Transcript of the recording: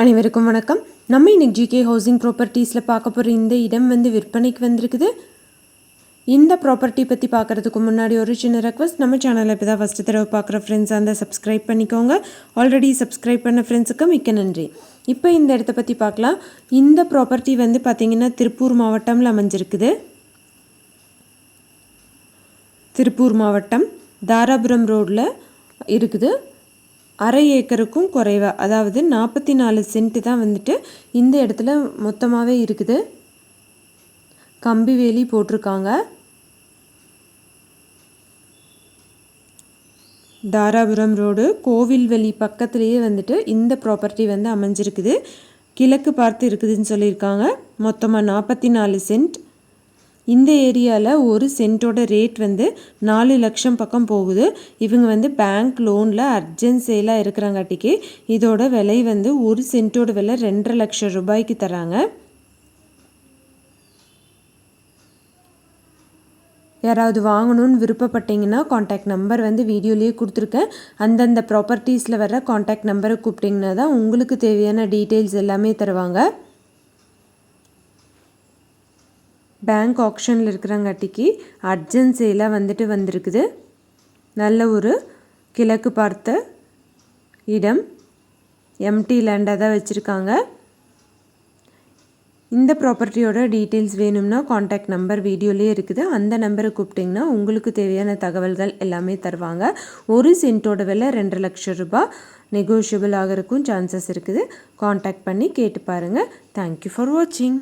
அனைவருக்கும் வணக்கம். நம்ம இன்னைக்கு ஜிகே ஹவுசிங் ப்ராப்பர்ட்டிஸில் பார்க்க போகிற இந்த இடம் விற்பனைக்கு வந்திருக்குது. இந்த ப்ராப்பர்ட்டி பற்றி பார்க்குறதுக்கு முன்னாடி ஒரு சின்ன ரெக்வஸ்ட், நம்ம சேனலில் இப்போ தான் ஃபஸ்ட்டு தடவை பார்க்குற ஃப்ரெண்ட்ஸ் அந்த சப்ஸ்கிரைப் பண்ணிக்கோங்க. ஆல்ரெடி சப்ஸ்கிரைப் பண்ண ஃப்ரெண்ட்ஸுக்கு மிக்க நன்றி. இப்போ இந்த இடத்த பற்றி பார்க்கலாம். இந்த ப்ராப்பர்ட்டி பார்த்திங்கன்னா திருப்பூர் மாவட்டம்ல அமைஞ்சிருக்குது. திருப்பூர் மாவட்டம் தாராபுரம் ரோடில் இருக்குது. அரை ஏக்கருக்கும் குறைவாக, அதாவது 44 சென்ட் தான் இந்த இடத்துல மொத்தமாகவே இருக்குது. கம்பி வேலி போட்டிருக்காங்க. தாராபுரம் ரோடு கோவில்வெளி பக்கத்துலேயே இந்த ப்ராப்பர்ட்டி அமைஞ்சிருக்குது. கிழக்கு பார்த்து இருக்குதுன்னு சொல்லியிருக்காங்க. மொத்தமாக 44 சென்ட். இந்த ஏரியாவில் ஒரு சென்ட்டோட ரேட் 4 லட்சம் பக்கம் போகுது. இவங்க பேங்க் லோனில் அர்ஜென்ட் சேலாக இருக்கிறாங்காட்டிக்கு இதோட விலை ஒரு சென்ட்டோட விலை 2.5 லட்சம் ரூபாய்க்கு தராங்க. யாராவது வாங்கணும்னு விருப்பப்பட்டீங்கன்னா காண்டாக்ட் நம்பர் வீடியோலேயே கொடுத்துருக்கேன். அந்தந்த ப்ராப்பர்ட்டிஸில் வர காண்டாக்ட் நம்பரை கூப்பிட்டிங்கன்னா தான் உங்களுக்கு தேவையான டீட்டெயில்ஸ் எல்லாமே தருவாங்க. பேங்க் ஆப்ஷனில் இருக்கிறங்காட்டிக்கு அர்ஜென்ட் சேலாக வந்திருக்குது. நல்ல ஒரு கிழக்கு பார்த்த இடம், எம்டி லேண்டாக தான் வச்சுருக்காங்க. இந்த ப்ராப்பர்ட்டியோட டீட்டெயில்ஸ் வேணும்னா காண்டாக்ட் நம்பர் வீடியோலேயே இருக்குது. அந்த நம்பரை கூப்பிட்டிங்கன்னா உங்களுக்கு தேவையான தகவல்கள் எல்லாமே தருவாங்க. ஒரு சென்ட்டோட விலை 2.5 லட்சம் ரூபாய். நெகோஷியபிள் ஆகிறதுக்கும் சான்சஸ் இருக்குது. காண்டாக்ட் பண்ணி கேட்டு பாருங்கள். தேங்க்யூ ஃபார் வாட்சிங்.